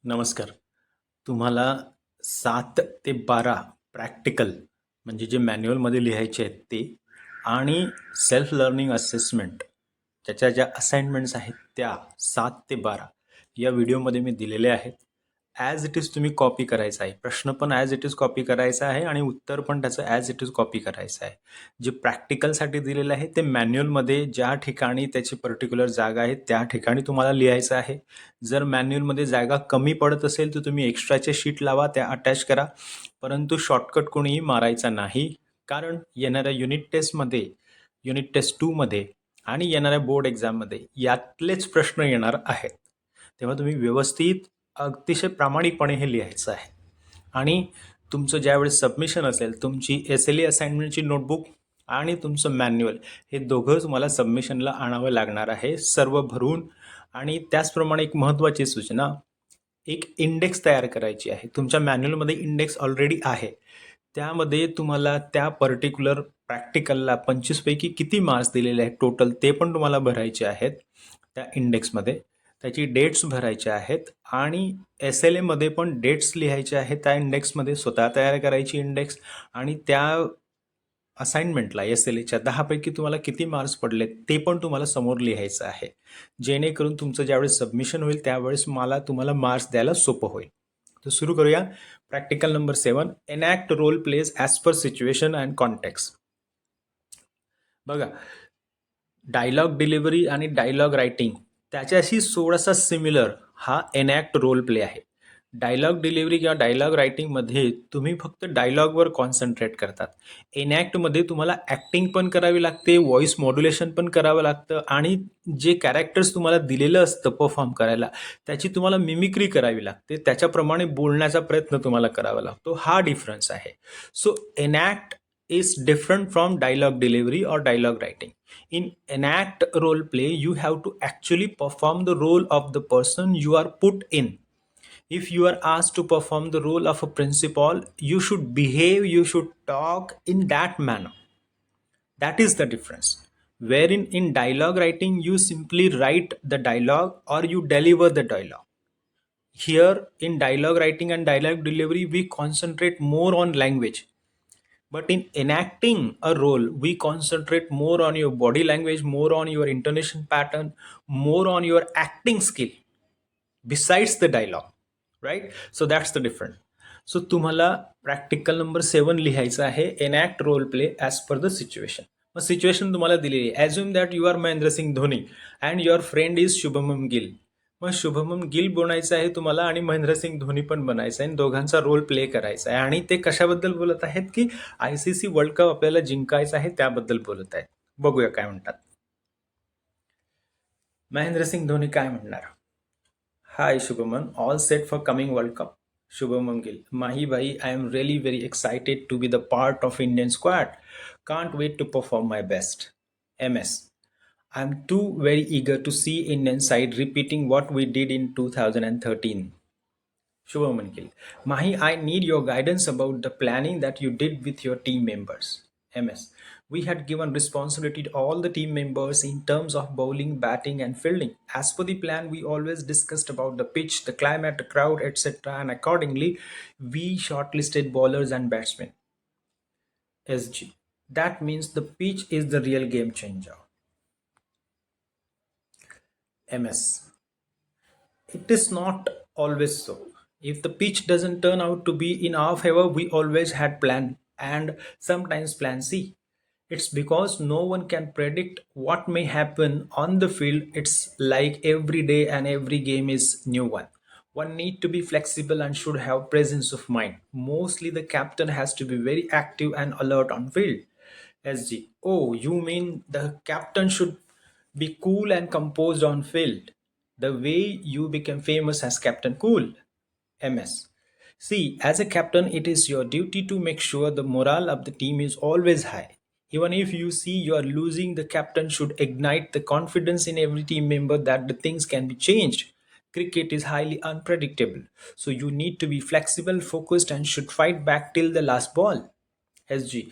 नमस्कार. तुम्हाला 7 ते 12 प्रॅक्टिकल म्हणजे जे मॅन्युअलमध्ये लिहायचे आहेत ते आणि सेल्फ लर्निंग असेसमेंट त्याच्या ज्या असाइनमेंट्स आहेत त्या 7 ते 12 या व्हिडिओमध्ये मी दिलेले आहेत. ॲज इट इज तुम्ही कॉपी करायचं आहे. प्रश्न पण ॲज इट इज कॉपी करायचा आहे आणि उत्तर पण त्याचं ॲज इट इज कॉपी करायचं आहे. जे प्रॅक्टिकलसाठी दिलेलं आहे ते मॅन्युअलमध्ये ज्या ठिकाणी त्याची पर्टिक्युलर जागा आहे त्या ठिकाणी तुम्हाला लिहायचं आहे. जर मॅन्युअलमध्ये जागा कमी पडत असेल तर तुम्ही एक्स्ट्राचे शीट लावा, त्या अटॅच करा. परंतु शॉर्टकट कोणीही मारायचा नाही, कारण येणाऱ्या युनिट टेस्ट 2मध्ये आणि येणाऱ्या बोर्ड एक्झाममध्ये यातलेच प्रश्न येणार आहेत. तेव्हा तुम्ही व्यवस्थित अतिशय प्रामाणिकपणे हे लिहायचं आहे. आणि तुमचं ज्यावेळेस सबमिशन असेल, तुमची SLA असाइनमेंटची नोटबुक आणि तुमचं मॅन्युअल हे दोघं तुम्हाला सबमिशनला आणावं लागणार आहे, सर्व भरून. आणि त्याचप्रमाणे एक महत्त्वाची सूचना, एक इंडेक्स तयार करायची आहे. तुमच्या मॅन्युअलमध्ये इंडेक्स ऑलरेडी आहे, त्यामध्ये तुम्हाला त्या पर्टिक्युलर प्रॅक्टिकलला 25 पैकी किती मार्क्स दिलेले आहेत टोटल ते पण तुम्हाला भरायचे आहेत त्या इंडेक्समध्ये. त्याची डेट्स भरायच्या आहेत आणि SLA मध्ये पण डेट्स लिहायचे आहेत त्या इंडेक्समध्ये. स्वतः तयार करायची इंडेक्स आणि त्या असाइनमेंटला SLAच्या 10 पैकी तुम्हाला किती मार्क्स पडले ते पण तुम्हाला समोर लिहायचं आहे, जेणेकरून तुमचं ज्यावेळेस सबमिशन होईल त्यावेळेस तुम्हाला मार्क्स द्यायला सोपं होईल. तर सुरू करूया. Practical number 7, enact role plays as per situation and context. बघा, डायलॉग डिलिव्हरी आणि डायलॉग रायटिंग त्याच्याशी थोडासा सिमिलर हा एनॅक्ट रोल प्ले आहे. डायलॉग डिलिव्हरी किंवा डायलॉग रायटिंगमध्ये तुम्ही फक्त डायलॉगवर कॉन्सन्ट्रेट करतात. एनॅक्टमध्ये तुम्हाला ॲक्टिंग पण करावी लागते, व्हॉइस मॉड्युलेशन पण करावं लागतं आणि जे कॅरेक्टर्स तुम्हाला दिलेलं असतं परफॉर्म करायला त्याची तुम्हाला मिमिक्री करावी लागते, त्याच्याप्रमाणे बोलण्याचा प्रयत्न तुम्हाला करावा लागतो. हा डिफरन्स आहे. सो enact is different from dialogue delivery or dialogue writing. In enact role play, you have to actually perform the role of the person you are put in. If you are asked to perform the role of a principal, you should behave, you should talk in that manner. That is the difference. Wherein in dialogue writing, you simply write the dialogue or you deliver the dialogue. Here in dialogue writing and dialogue delivery, we concentrate more on language. But in enacting a role, we concentrate more on your body language, more on your intonation pattern, more on your acting skill besides the dialogue, right? So that's the difference. So तुम्हाला practical number 7 लिहायचं आहे, enact role play as per the situation. मग situation तुम्हाला दिलेली आहे. Assume that you are Mahendra Singh Dhoni and your friend is Shubman Gill. मग शुभमन गिल बनायचं आहे तुम्हाला आणि महेंद्र सिंग धोनी पण बनायचं आहे आणि दोघांचा रोल प्ले करायचा आहे. आणि ते कशाबद्दल बोलत आहेत की ICC वर्ल्ड कप आपल्याला जिंकायचं आहे त्याबद्दल बोलत आहेत. बघूया काय म्हणतात. महेंद्र सिंग धोनी काय म्हणणार. Hi Shubman, all set for coming world cup. Shubham Gill, Mahi bhai, I am really very excited to be the part of Indian squad. Can't wait to perform my best. MS, I'm too very eager to see Indian side repeating what we did in 2013. Shubham Gill, Mahi, I need your guidance about the planning that you did with your team members. MS, we had given responsibility to all the team members in terms of bowling, batting, and fielding. As per the plan, we always discussed about the pitch, the climate, the crowd, etc., and accordingly, we shortlisted bowlers and batsmen. SG, that means the pitch is the real game changer. MS, it is not always so. If the pitch doesn't turn out to be in our favor, we always had plan and sometimes plan C. It's because no one can predict what may happen on the field. It's like every day and every game is new one. One need to be flexible and should have presence of mind. Mostly the captain has to be very active and alert on field. SG, oh, you mean the captain should be cool and composed on field, the way you became famous as Captain Cool. MS, see, as a captain, it is your duty to make sure the morale of the team is always high. Even if you see you are losing, the captain should ignite the confidence in every team member that the things can be changed. Cricket is highly unpredictable, so you need to be flexible, focused, and should fight back till the last ball. SG,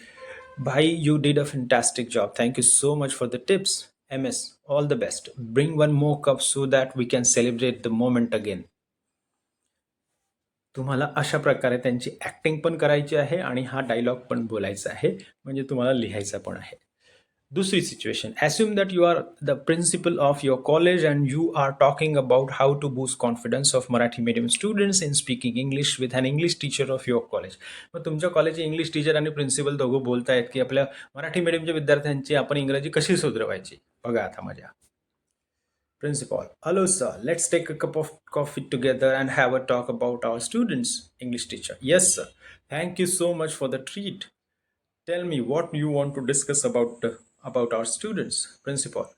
bhai, you did a fantastic job. Thank you so much for the tips. MS, all the best. Bring one more cup so that we can celebrate the moment again. तुम्हाला अशा प्रकारे त्यांची acting पण करायची आहे आणि हा dialogue पण बोलायचा आहे, म्हणजे तुम्हाला लिहायचा पण आहे. दुसरी situation, assume that you are the principal of your college and you are talking about how to boost confidence of Marathi medium students in speaking English with an English teacher of your college. मग तुमच्या कॉलेजचे English teacher आणि principal दोघं बोलतायत की आपल्या मराठी मीडियमच्या विद्यार्थ्यांची आपण इंग्रजी कशी सुधारवायची. बघा आता मजा. Principal, hello sir, let's take a cup of coffee together and have a talk about our students. English teacher, yes sir, thank you so much for the treat. Tell me what you want to discuss about our students. Principal,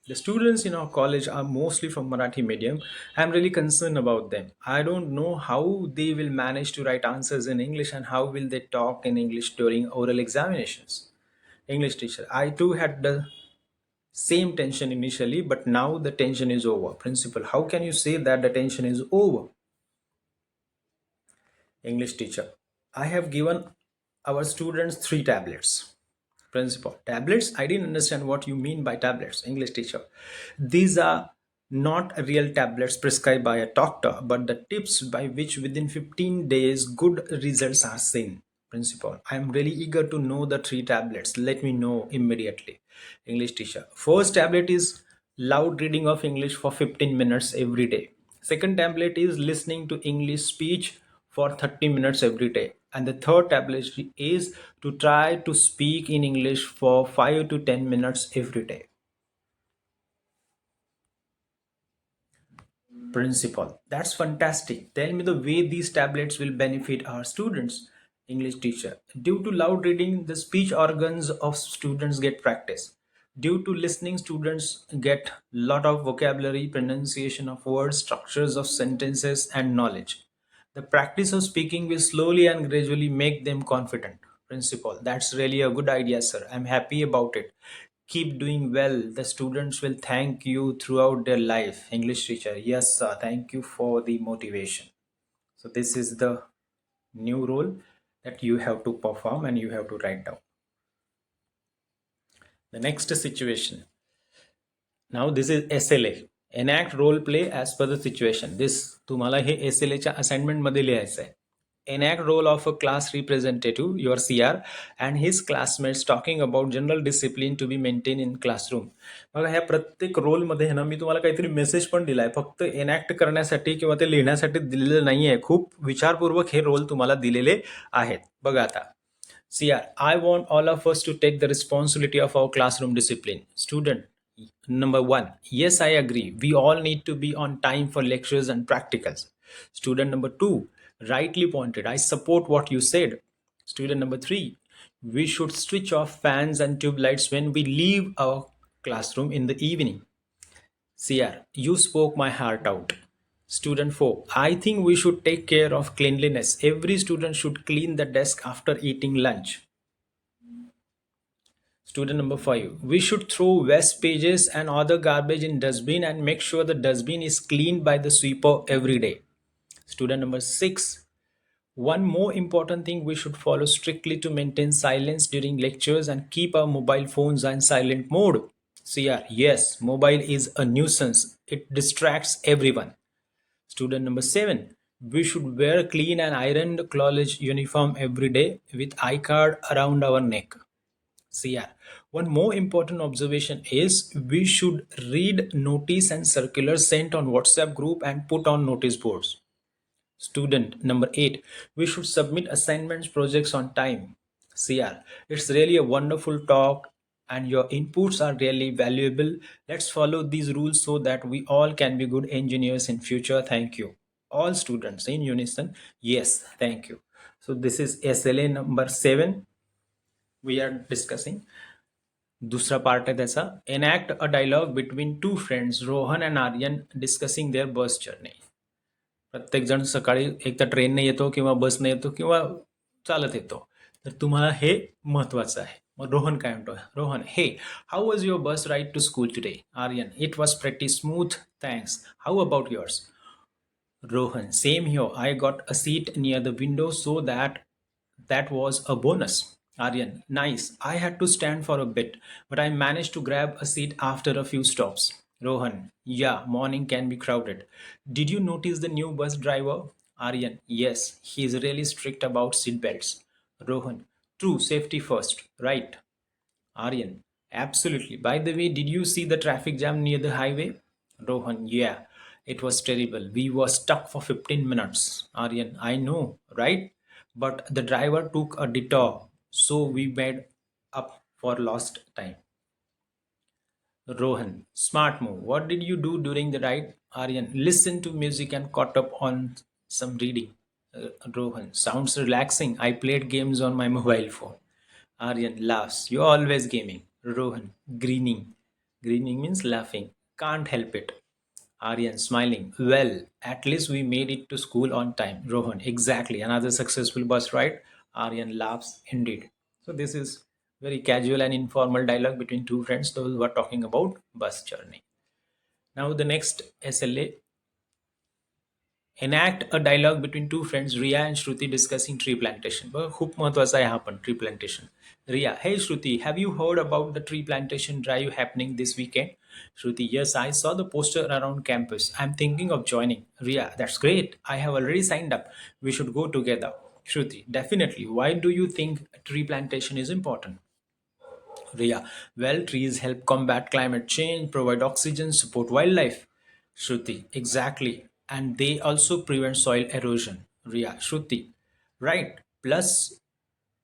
the students in our college are mostly from Marathi medium. I'm really concerned about them. I don't know how they will manage to write answers in English and how will they talk in English during oral examinations. English teacher, I too had the same tension initially, but now the tension is over. Principal, how can you say that the tension is over? English teacher, I have given our students 3 tablets. Principal, tablets? I didn't understand what you mean by tablets. English teacher, these are not real tablets prescribed by a doctor, but the tips by which within 15 days good results are seen. Principal, I am really eager to know the 3 tablets. Let me know immediately. English teacher, first tablet is loud reading of English for 15 minutes every day. Second tablet is listening to English speech for 30 minutes every day. And the third tablet is to try to speak in English for 5 to 10 minutes every day. Principal, that's fantastic. Tell me the way these tablets will benefit our students. English teacher, due to loud reading, the speech organs of students get practice. Due to listening, students get lot of vocabulary, pronunciation of words, structures of sentences, and knowledge. The practice of speaking will slowly and gradually make them confident. Principal, that's really a good idea, sir. I'm happy about it. Keep doing well. The students will thank you throughout their life. English teacher, yes, sir. Thank you for the motivation. So, this is the new role that you have to perform and you have to write down. The next situation. Now, this is SLA. Enact role play as per the situation. This तुम्हाला हे SLA च्या assignment मध्ये लिहायचं आहे. Enact role of a class representative, your CR, and his classmates talking about general discipline to be maintained in classroom. बघा ह्या प्रत्येक रोलमध्ये आहे ना मी तुम्हाला काहीतरी मेसेज पण दिलाय, फक्त एनॅक्ट करण्यासाठी किंवा ते लिहिण्यासाठी दिलेलं नाहीये. खूप विचारपूर्वक हे रोल तुम्हाला दिलेले आहेत. बघा आता. CR, I want all of us to take the responsibility of our classroom discipline. Student, number one, yes, I agree. We all need to be on time for lectures and practicals. Student number two, rightly pointed. I support what you said. Student number three, we should switch off fans and tube lights when we leave our classroom in the evening. CR, you spoke my heart out. Student 4, I think we should take care of cleanliness. Every student should clean the desk after eating lunch. Student number 5, we should throw waste pages and other garbage in dustbin and make sure the dustbin is cleaned by the sweeper every day. Student number 6, one more important thing, we should follow strictly to maintain silence during lectures and keep our mobile phones in silent mode. CR, yes, mobile is a nuisance. It distracts everyone. Student number 7, we should wear clean and ironed college uniform every day with iCard around our neck. CR, one more important observation is we should read notice and circulars sent on WhatsApp group and put on notice boards. Student number 8, we should submit assignments projects on time. CR, it's really a wonderful talk and your inputs are really valuable. Let's follow these rules so that we all can be good engineers in future. Thank you. All students in unison, yes, thank you. So this is SLA number 7 we are discussing. दूसरा part आहे त्याचा, enact a dialogue between two friends, Rohan and Aryan discussing their bus journey. प्रत्येक जण सकाळी एक तर ट्रेनने येतो किंवा बसने येतो किंवा चालत येतो, तर तुम्हाला हे महत्वाचं आहे. मग रोहन काय म्हणतो, Rohan, hey how was your bus ride to school today? Aryan, it was pretty smooth, thanks. How about yours? Rohan, same here. I got a seat near the window, so that was a bonus. Aryan, nice. I had to stand for a bit, but I managed to grab a seat after a few stops. Rohan, yeah, morning can be crowded. Did you notice the new bus driver? Aryan, yes, he's really strict about seat belts. Rohan, true, safety first, right? Aryan, absolutely. By the way, did you see the traffic jam near the highway? Rohan, yeah, it was terrible. We were stuck for 15 minutes. Aryan, I know, right? But the driver took a detour, so we made up for lost time. Rohan, smart move. What did you do during the ride? Aryan, listen to music and caught up on some reading. Rohan, sounds relaxing. I played games on my mobile phone. Aryan laughs. You're always gaming. Rohan, grinning. Grinning means laughing. Can't help it. Aryan smiling. Well, at least we made it to school on time. Rohan, exactly. Another successful bus ride. Aryan laughs indeed. So this is very casual and informal dialogue between two friends, those who are talking about bus journey. Now the next SLA, enact a dialogue between two friends, Riya and Shruti, discussing tree plantation. बघ, खूप महत्वाचा आहे हा पण tree plantation. Riya, hey Shruti, have you heard about the tree plantation drive happening this weekend? Shruti, yes, I saw the poster around campus. I'm thinking of joining. Riya, that's great. I have already signed up. We should go together. Shruti, definitely. Why do you think tree plantation is important? Riya, well, trees help combat climate change, provide oxygen, support wildlife. Shruti, exactly. And they also prevent soil erosion. Riya, Shruti, right. Plus,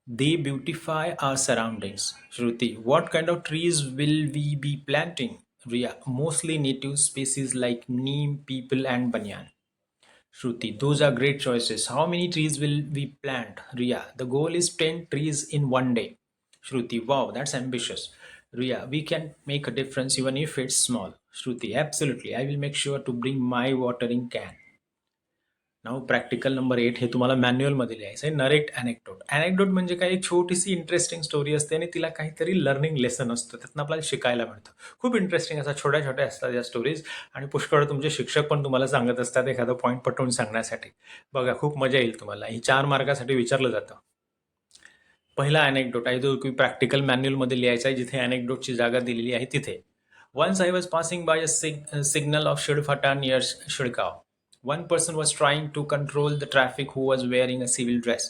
they beautify our surroundings. Shruti, what kind of trees will we be planting? Riya, mostly native species like neem, peepal, and banyan. Shruti, those are great choices. How many trees will we plant? Riya, the goal is 10 trees in one day. Shruti, wow, that's ambitious. Riya, we can make a difference even if it's small. Shruti, absolutely. I will make sure to bring my watering can. Now practical number 8 हे तुम्हाला मॅन्युअलमध्ये लिहायचं आहे. Narrate अनेक्डोट. अनेक्डोट म्हणजे काय, एक छोटीशी interesting story असते आणि तिला काहीतरी लर्निंग लेसन असतं, त्यातनं आपल्याला शिकायला मिळतं. खूप इंटरेस्टिंग असा छोट्या छोट्या असतात या स्टोरीज, आणि पुष्कळ तुमचे शिक्षक पण तुम्हाला सांगत असतात एखादा पॉईंट पटवून सांगण्यासाठी. बघा, खूप मजा येईल तुम्हाला. ही 4 मार्कासाठी विचारलं जातं. पहिला अनेक्डोट आहे जो की प्रॅक्टिकल मॅन्युअलमध्ये लिहायचा आहे, जिथे अनेक्डोटची जागा दिलेली आहे तिथे. Once I was passing by a signal of Shidphata near Shidgaon. One person was trying to control the traffic who was wearing a civil dress.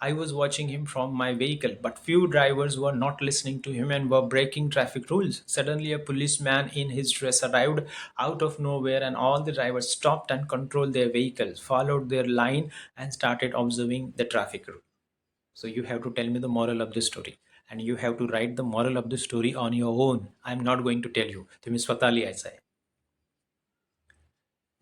I was watching him from my vehicle, but few drivers were not listening to him and were breaking traffic rules. Suddenly, a policeman in his dress arrived out of nowhere, and all the drivers stopped and controlled their vehicles, followed their line, and started observing the traffic rule. So you have to tell me the moral of the story, and you have to write the moral of the story on your own. I'm not going to tell you. तुम्ही स्वतः लिहायचं आहे.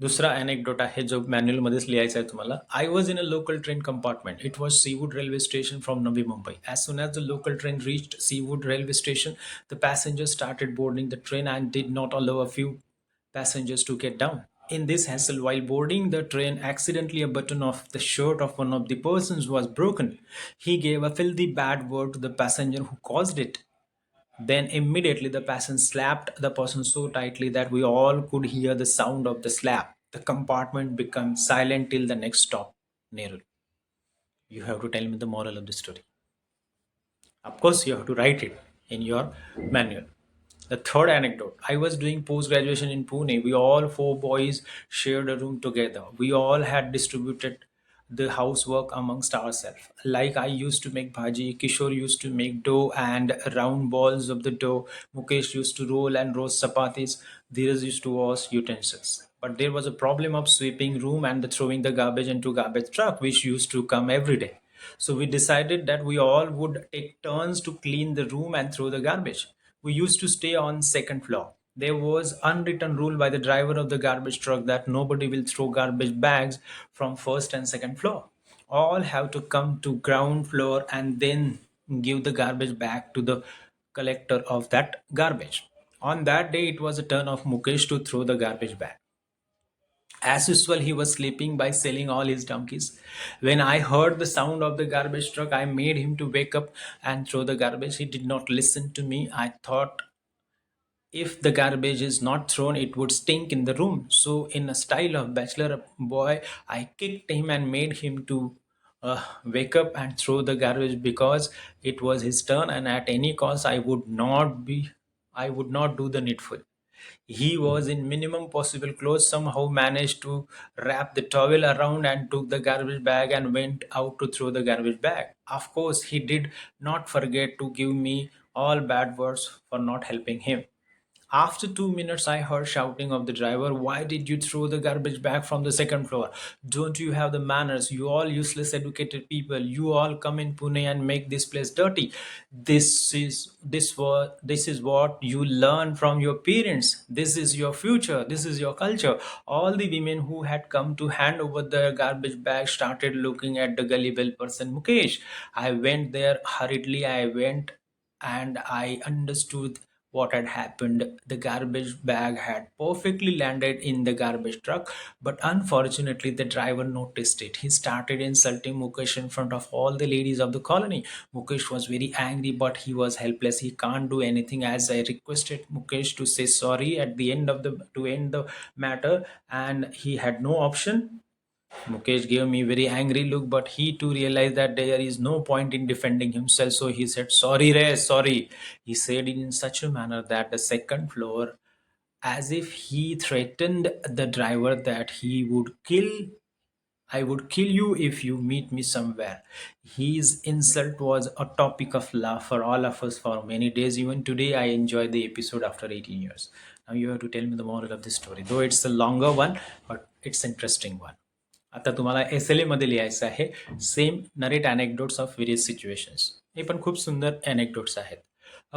दुसरा अनेक्डोट आहे जो मॅन्युअलमध्येच लिहायचा आहे तुम्हाला. I was in a local train compartment. It was seaweed railway station from Navi Mumbai. As soon as the local train reached Seawood railway station, the passengers started boarding the train and did not allow a few passengers to get down. In this hassle, while boarding the train, accidentally a button of the shirt of one of the persons was broken. He gave a filthy bad word to the passenger who caused it. Then immediately the passenger slapped the person so tightly that we all could hear the sound of the slap. The compartment became silent till the next stop, Nehru. You have to tell me the moral of the story. Of course, you have to write it in your manual. The third anecdote, I was doing post graduation in Pune. We all four boys shared a room together. We all had distributed the housework amongst ourselves. Like I used to make bhaji, Kishore used to make dough and round balls of the dough, Mukesh used to roll and roast chapatis, Dheeraj used to wash utensils. But there was a problem of sweeping room and the throwing the garbage into garbage truck, which used to come every day. So we decided that we all would take turns to clean the room and throw the garbage. We used to stay on second floor. There was unwritten rule by the driver of the garbage truck that nobody will throw garbage bags from first and second floor. All have to come to ground floor and then give the garbage back to the collector of that garbage. On that day, it was the turn of Mukesh to throw the garbage bag. As usual, he was sleeping by selling all his donkeys. When I heard the sound of the garbage truck, I made him to wake up and throw the garbage. He did not listen to me. I thought if the garbage is not thrown, it would stink in the room. So, in a style of bachelor boy, I kicked him and made him to wake up and throw the garbage because it was his turn, and at any cost, I would not do the needful. He was in minimum possible clothes, somehow managed to wrap the towel around and took the garbage bag and went out to throw the garbage bag. Of course, he did not forget to give me all bad words for not helping him. After 2 minutes, I heard shouting of the driver, "Why did you throw the garbage bag from the second floor? Don't you have the manners? You all useless educated people. You all come in Pune and make this place dirty. This is what you learn from your parents. This is your future. This is your culture." All the women who had come to hand over the garbage bag started looking at the gullible person Mukesh. I went there hurriedly. I went and I understood what had happened. The garbage bag had perfectly landed in the garbage truck, but unfortunately, the driver noticed it. He started insulting Mukesh in front of all the ladies of the colony. Mukesh was very angry, but he was helpless. He can't do anything. As I requested Mukesh to say sorry at the end of the to end the matter, and he had no option. Mukesh gave me a very angry look, but he too realized that there is no point in defending himself. So he said, "Sorry, Ray, sorry." He said it in such a manner that the second floor, as if he threatened the driver that I would kill you if you meet me somewhere. His insult was a topic of laugh for all of us for many days. Even today, I enjoy the episode after 18 years. Now you have to tell me the moral of this story. Though it's a longer one, but it's interesting one. आता तुम्हाला SLA मध्ये लिहायचं आहे same narrate anecdotes of various situations. हे पण खूप सुंदर अनेक्डोट्स आहेत.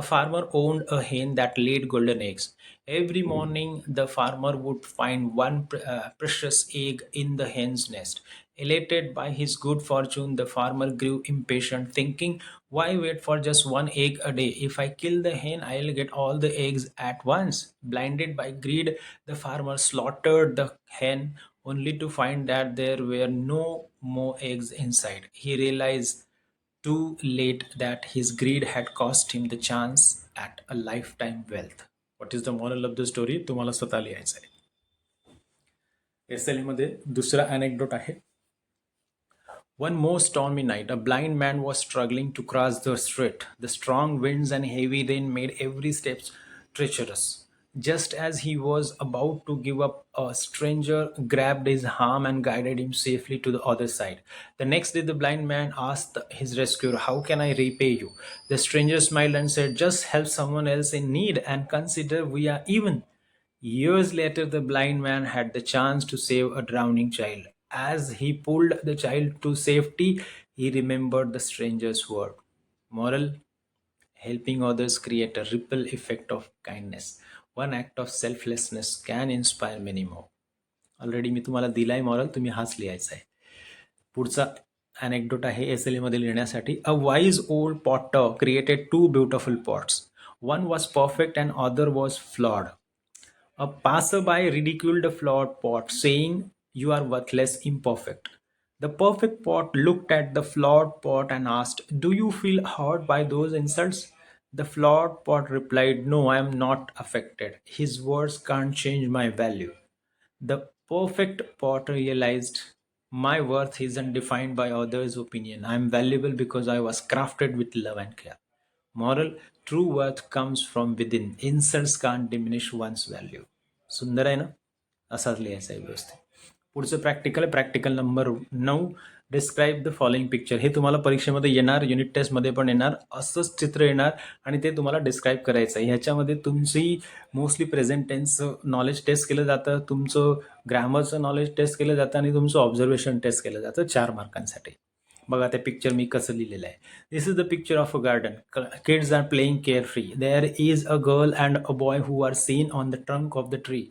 A farmer owned a hen that laid golden eggs. Every morning, the farmer would find one precious egg in the hen's nest. Elated by his good fortune, the farmer grew impatient, thinking, "Why wait for just one egg a day? If I kill the hen, I'll get all the eggs at once." Blinded by greed, the farmer slaughtered the hen only to find that there were no more eggs inside. He realized too late that his greed had cost him the chance at a lifetime wealth. What is the moral of the story? तुम्हाला स्वतः लिहायचं आहे. SLA मध्ये दुसरा अनेक्डोट आहे. One more stormy night, a blind man was struggling to cross the street. The strong winds and heavy rain made every step treacherous. Just as he was about to give up, a stranger grabbed his arm and guided him safely to the other side. The next day, the blind man asked his rescuer, "How can I repay you?" The stranger smiled and said, "Just help someone else in need and consider we are even." Years later, the blind man had the chance to save a drowning child. As he pulled the child to safety, he remembered the stranger's word. Moral: helping others create a ripple effect of kindness. One act of selflessness can inspire many more. Already मी तुम्हाला दिलाय moral, तुम्ही हाच लिहायचा आहे. पुढचा अनेक्डोट आहे SLA मध्ये लिहिण्यासाठी. A wise old potter created two beautiful pots. One was perfect and other was flawed. A passerby ridiculed the flawed pot, saying, "You are worthless, imperfect." The perfect pot looked at the flawed pot and asked, "Do you feel hurt by those insults?" The flawed pot replied, "No, I am not affected. His words can't change my value." The perfect pot realized, "My worth isn't defined by others' opinion. I am valuable because I was crafted with love and care." Moral: true worth comes from within. Insults can't diminish one's value. सुंदर आहे ना? असाच लिहायचा आहे व्यवस्थित. पुढचं practical number 9. Describe the following picture. हे तुम्हाला परीक्षेमध्ये येणार, युनिट टेस्टमध्ये पण येणार. असंच चित्र येणार आणि ते तुम्हाला डिस्क्राईब करायचं आहे. ह्याच्यामध्ये तुमची मोस्टली प्रेझेंट टेन्सचं नॉलेज टेस्ट केलं जातं, तुमचं ग्रॅमरचं नॉलेज टेस्ट केलं जातं आणि तुमचं ऑब्झर्वेशन टेस्ट केलं जातं 4 मार्कांसाठी. बघा ते पिक्चर मी कसं लिहिलेलं आहे. This is the picture of a garden. Kids are playing carefree. There is a girl and a boy who are seen on the trunk of the tree.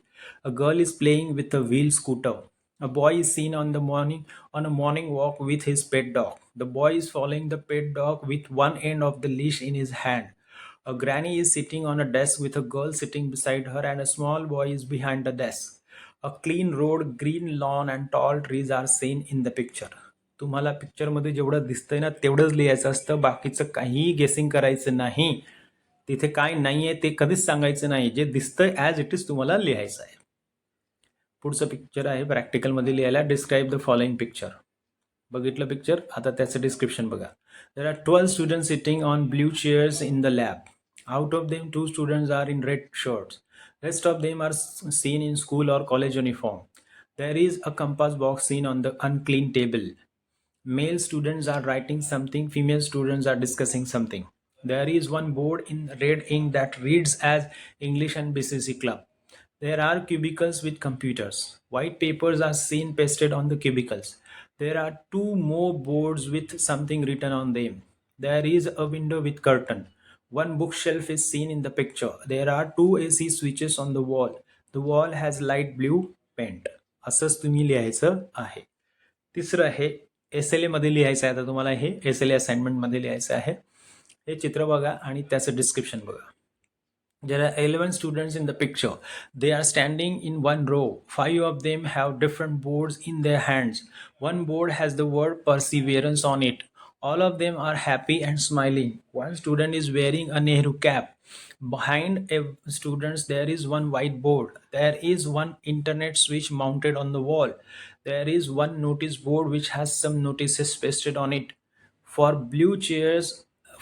A girl is playing with a wheel scooter. A boy is seen on a morning walk with his pet dog. The boy is following the pet dog with one end of the leash in his hand. A granny is sitting on a desk with a girl sitting beside her, and a small boy is behind the desk. A clean road, green lawn and tall trees are seen in the picture. तुम्हाला पिक्चरमध्ये जेवढं दिसतंय ना तेवढंच लिहायचं असतं. बाकीचं काहीही गेसिंग करायचं नाही. तिथे काय नाहीये ते कधीच सांगायचं नाही. जे दिसतंय ॲज इट इज तुम्हाला लिहायचं आहे. पुढचं पिक्चर आहे प्रॅक्टिकलमध्ये लिहायला. Describe the following picture. बघितलं पिक्चर, आता त्याचं डिस्क्रिप्शन बघा. There are 12 students sitting on blue chairs in the lab. Out of them, 2 students are in red shirts. Rest of them are seen in school or college uniform. There is a compass box seen on the unclean table. Male students are writing something, female students are discussing something. There is one board in red ink that reads as English and BCC Club. There are cubicles with computers. White papers are seen pasted on the cubicles. There are two more boards with something written on them. There is a window with curtain. One bookshelf is seen in the picture. There are two AC switches on the wall. The wall has light blue paint. असंच तुम्ही लिहायचं आहे. तिसरं आहे SLA मध्ये लिहायचं आहे. आता तुम्हाला हे SLA असाइनमेंट मध्ये लिहायचं आहे. हे चित्र बघा आणि त्याचं डिस्क्रिप्शन बघा. There are 11 students in the picture. They are standing in one row. 5 of them have different boards in their hands. One board has the word perseverance on it. All of them are happy and smiling. One student is wearing a Nehru cap. Behind a students there is one whiteboard. There is one internet switch mounted on the wall. There is one notice board which has some notices pasted on it. For blue chairs,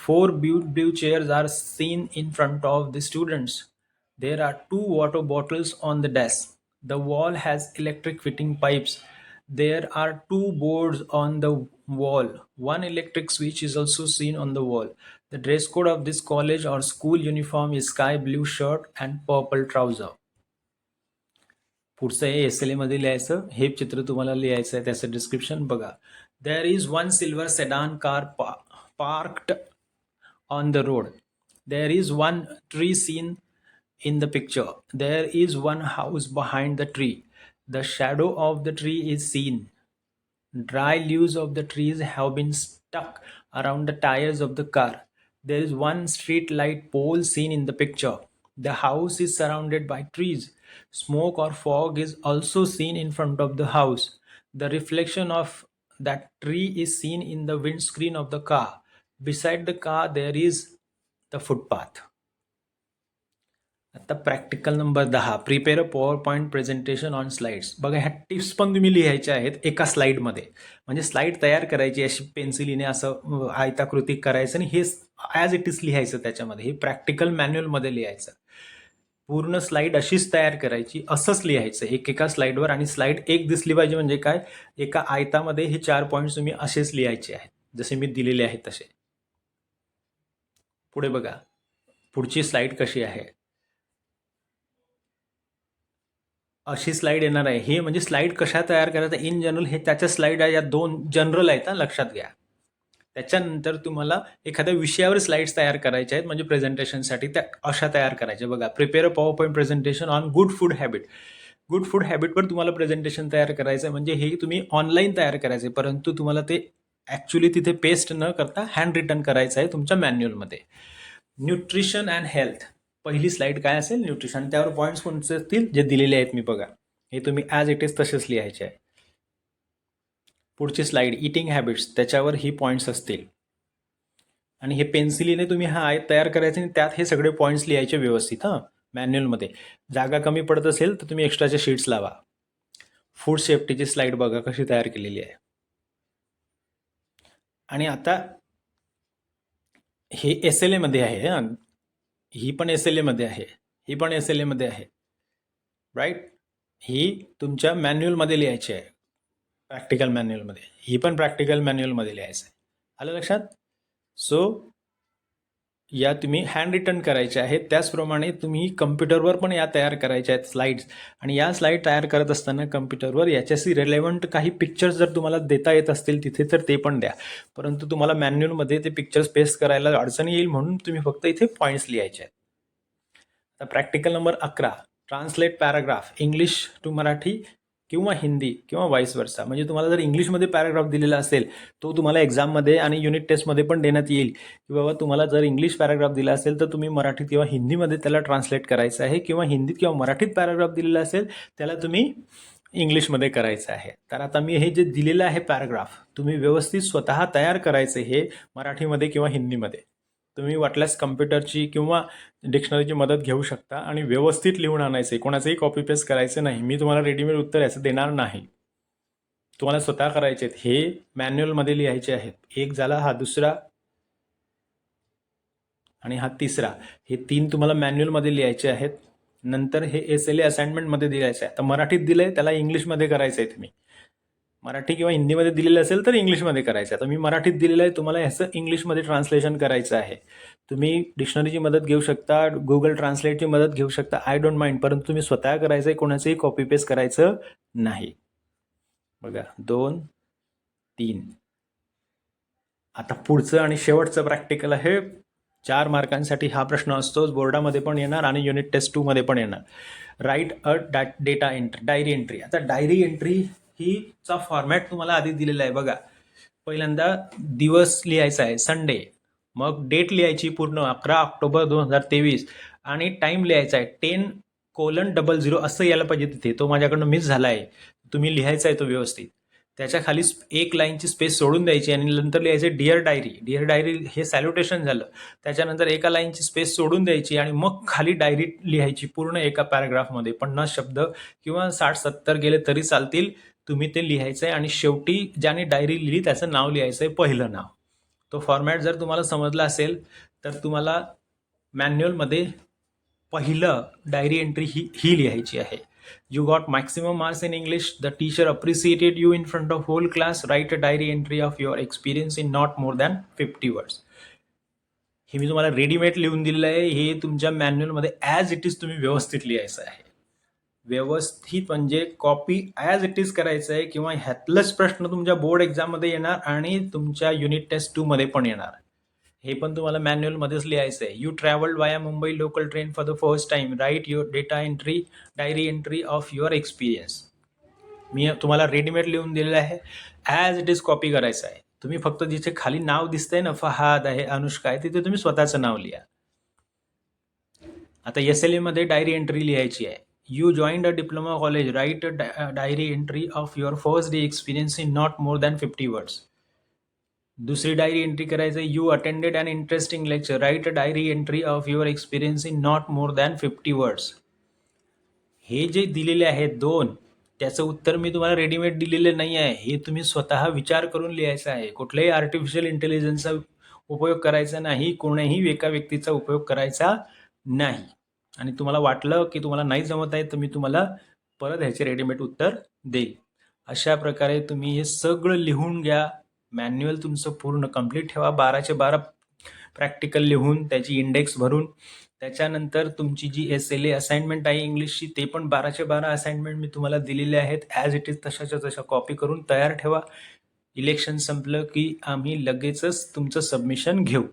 four blue chairs are seen in front of the students. There are two water bottles on the desk. The wall has electric fitting pipes. There are two boards on the wall. One electric switch is also seen on the wall. The dress code of this college or school uniform is sky blue shirt and purple trouser. पुढचं हे SLA मध्ये लिहायचं. हे चित्र तुम्हाला लिहायचं आहे, त्याचं description बघा. There is one silver sedan car parked on the road. There is one tree seen in the picture. There is one house behind the tree. The shadow of the tree is seen. Dry leaves of the trees have been stuck around the tires of the car. There is one street light pole seen in the picture. The house is surrounded by trees. Smoke or fog is also seen in front of the house. The reflection of that tree is seen in the windscreen of the car. Beside the car there is the footpath. आता practical number 10. Prepare a power point presentation on slides. बघा ह्या tips पण तुम्ही लिहायच्या आहेत एका स्लाइडमध्ये. म्हणजे slide तयार करायची अशी पेन्सिलीने असं आयताकृती करायचं आणि हे ॲज इट इज लिहायचं त्याच्यामध्ये. हे प्रॅक्टिकल मॅन्युअलमध्ये लिहायचं. पूर्ण स्लाइड अशीच तयार करायची, असंच लिहायचं एकेका स्लाइडवर. आणि स्लाइड एक दिसली पाहिजे म्हणजे काय, एका आयतामध्ये हे 4 पॉईंट्स तुम्ही असेच लिहायचे आहेत जसे मी दिलेले आहेत तसे. पुढे बघा पुढची स्लाइड कशी आहे. अशी स्लाइड येणार आहे. हे म्हणजे स्लाइड कशा तयार करायचं इन जनरल, हे त्याच्या स्लाइड आहे. या 2 जनरल आहेत, लक्षात घ्या. त्याच्यानंतर तुम्हाला एखाद्या विषयावर स्लाइड्स तयार करायच्या आहेत म्हणजे प्रेझेंटेशनसाठी त्या अशा तयार करायच्या. बघा prepare a power point presentation on good food habit. Good food हॅबिटवर तुम्हाला प्रेझेंटेशन तयार करायचं आहे. म्हणजे हे तुम्ही ऑनलाईन तयार करायचे, परंतु तुम्हाला ते ॲक्च्युली तिथे पेस्ट न करता हँड रिटन करायचं आहे तुमच्या मॅन्युअलमध्ये. Nutrition and health. पहिली स्लाइड काय असेल, न्यूट्रिशन. त्यावर पॉईंट्स कोणते असतील जे दिलेले आहेत मी बघा. हे तुम्ही ॲज इट इज तसेच लिहायचे आहे. पुढची स्लाइड इटिंग हॅबिट्स. त्याच्यावर ही पॉईंट्स असतील आणि हे पेन्सिलीने तुम्ही हा आयत तयार करायचे आणि त्यात हे सगळे पॉईंट्स लिहायचे व्यवस्थित. मॅन्युअलमध्ये जागा कमी पडत असेल तर तुम्ही एक्स्ट्राचे शीट्स लावा. फूड सेफ्टीची स्लाइड बघा कशी तयार केलेली आहे. आणि आता हे SLA मध्ये आहे. ही पण SLA मध्ये आहे, ही पण SLA मध्ये आहे, राईट. ही तुमच्या मॅन्युअलमध्ये लिहायची आहे, प्रॅक्टिकल मॅन्युअलमध्ये. ही पण प्रॅक्टिकल मॅन्युअलमध्ये लिहायचं आहे. आलं लक्षात. सो या तुम्ही हँड रिटन करायच्या आहेत. त्याचप्रमाणे तुम्ही कम्प्युटरवर पण या तयार करायच्या आहेत स्लाइड्स. आणि या स्लाइड तयार करत असताना कम्प्युटरवर याच्याशी रिलेव्हंट काही पिक्चर्स जर तुम्हाला देता येत असतील तिथे तर ते पण द्या. परंतु तुम्हाला मॅन्युअलमध्ये ते पिक्चर्स पेस्ट करायला अडचण येईल म्हणून तुम्ही फक्त इथे पॉईंट्स लिहायचे आहेत. आता practical number 11. Translate paragraph English to Marathi किंवा हिंदी किंवा वाईस वर्सा. म्हणजे तुम्हाला जर इंग्लिशमध्ये पॅराग्राफ दिलेला असेल तो तुम्हाला एक्झाममध्ये आणि युनिट टेस्टमध्ये पण देण्यात येईल की बाबा तुम्हाला जर इंग्लिश पॅराग्राफ दिला असेल तर तुम्ही मराठीत किंवा हिंदीमध्ये त्याला ट्रान्सलेट करायचं आहे, किंवा हिंदीत किंवा मराठीत पॅराग्राफ दिलेला असेल त्याला तुम्ही इंग्लिशमध्ये करायचं आहे. तर आता मी हे जे दिलेलं आहे पॅराग्राफ तुम्ही व्यवस्थित स्वतः तयार करायचं. हे मराठीमध्ये किंवा हिंदीमध्ये तुम्ही वाटल्यास कम्प्युटरची किंवा डिक्शनरीची मदत घेऊ शकता आणि व्यवस्थित लिहून आणायचं आहे. कोणाचंही कॉपी पेस्ट करायचं नाही. मी तुम्हाला रेडीमेड उत्तर याचं देणार नाही, तुम्हाला स्वतः करायचे आहेत. हे मॅन्युअलमध्ये लिहायचे आहेत. एक झाला, हा दुसरा आणि हा तिसरा. हे 3 तुम्हाला मॅन्युअलमध्ये लिहायचे आहेत. नंतर हे SLA असाइनमेंटमध्ये दिलायचं आहे. आता मराठीत दिलंय, त्याला इंग्लिशमध्ये करायचं आहे. तुम्ही मराठी किंवा हिंदीमध्ये दिलेलं असेल तर इंग्लिशमध्ये करायचं आहे. आता मी मराठीत दिलेलं आहे, तुम्हाला ह्याचं इंग्लिशमध्ये ट्रान्सलेशन करायचं आहे. तुम्ही डिक्शनरीची मदत घेऊ शकता, गुगल ट्रान्सलेटची मदत घेऊ शकता, आय डोंट माइंड, परंतु तुम्ही स्वतः करायचं आहे, कोणाचंही कॉपी पेस्ट करायचं नाही. बघा 2, 3. आता पुढचं आणि शेवटचं प्रॅक्टिकल आहे. 4 मार्कांसाठी हा प्रश्न असतोच, बोर्डामध्ये पण येणार आणि युनिट टेस्ट 2 मध्ये पण येणार. Right a data entry, diary entry. आता डायरी एंट्री ही चा फॉर्मॅट तुम्हाला आधी दिलेला आहे. बघा, पहिल्यांदा दिवस लिहायचा आहे संडे, मग डेट लिहायची पूर्ण 11 ऑक्टोबर 2023 आणि टाइम लिहायचा आहे 10:00 असं यायला पाहिजे तिथे. तो माझ्याकडनं मिस झाला आहे. तुम्ही लिहायचा आहे तो व्यवस्थित. त्याच्या खाली एक लाईनची स्पेस सोडून द्यायची आणि नंतर लिहायचे डिअर डायरी. डिअर डायरी हे सॅल्युटेशन झालं. त्याच्यानंतर एका लाईनची स्पेस सोडून द्यायची आणि मग खाली डायरी लिहायची पूर्ण एका पॅराग्राफमध्ये. 50 शब्द किंवा 60-70 गेले तरी चालतील. तुम्ही ते लिहायचं आहे आणि शेवटी ज्याने डायरी लिहिली त्याचं नाव लिहायचं आहे, पहिलं नाव. तो फॉर्मॅट जर तुम्हाला समजला असेल तर तुम्हाला मॅन्युअलमध्ये पहिलं डायरी एंट्री ही लिहायची आहे. You got maximum marks in English. The teacher appreciated you in front of whole class. Write a diary entry of your experience in not more than 50 words. हे मी तुम्हाला रेडीमेड लिहून दिलेलं आहे. हे तुमच्या मॅन्युअलमध्ये ॲज इट इज तुम्ही व्यवस्थित लिहायचं आहे. व्यवस्थित म्हणजे कॉपी ॲज इट इज करायचं आहे, किंवा ह्यातलंच प्रश्न तुमच्या बोर्ड एक्झाममध्ये येणार आणि तुमच्या युनिट टेस्ट 2 मध्ये पण येणार. हे पण तुम्हाला मॅन्युअलमध्येच लिहायचं आहे. You travelled via Mumbai local train for the first time. Write your data entry, diary entry of your experience. मी तुम्हाला रेडीमेड लिहून दिलेलं आहे, ॲज इट इज कॉपी करायचं आहे. तुम्ही फक्त जिथे खाली नाव दिसतंय ना, फहाद आहे, अनुष्का आहे, तिथे तुम्ही स्वतःचं नाव लिहा. आता SLA मध्ये डायरी एंट्री लिहायची आहे. You joined a diploma college. Write a diary entry of your first day experience in not more than 50 words. दुसरी डायरी एंट्री करायचं, you attended an interesting lecture. Write a diary entry of your experience in not more than 50 words. हे जे दिलेले आहेत 2, त्याचं उत्तर मी तुम्हाला readymade दिलेले नाही आहे. हे तुम्ही स्वतः विचार करून लिहायचं आहे. कुठल्याही आर्टिफिशियल इंटेलिजन्सचा उपयोग करायचा नाही, कोण्याही एका व्यक्तीचा उपयोग करायचा नाही. आणि तुम्हाला वाटलं की तुम्हाला नाही जमत आहे तर मी तुम्हाला परत ह्याचे रेडीमेड उत्तर देईल. अशा प्रकारे तुम्ही हे सगळं लिहून घ्या. मॅन्युअल तुमचं पूर्ण कंप्लीट ठेवा. 12चे 12 प्रॅक्टिकल लिहून त्याची इंडेक्स भरून. त्याच्यानंतर तुमची जी SLA असाइनमेंट आहे इंग्लिशची, ते पण 12चे 12 असाइनमेंट मी तुम्हाला दिलेले आहेत. ॲज इट इज तशाच्या तशा कॉपी करून तयार ठेवा. इलेक्शन संपलं की आम्ही लगेचच तुमचं सबमिशन घेऊ.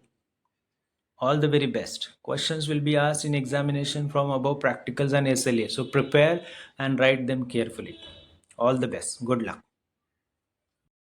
All the very best. Questions will be asked in examination from above practicals and SLA. So prepare and write them carefully. All the best. Good luck.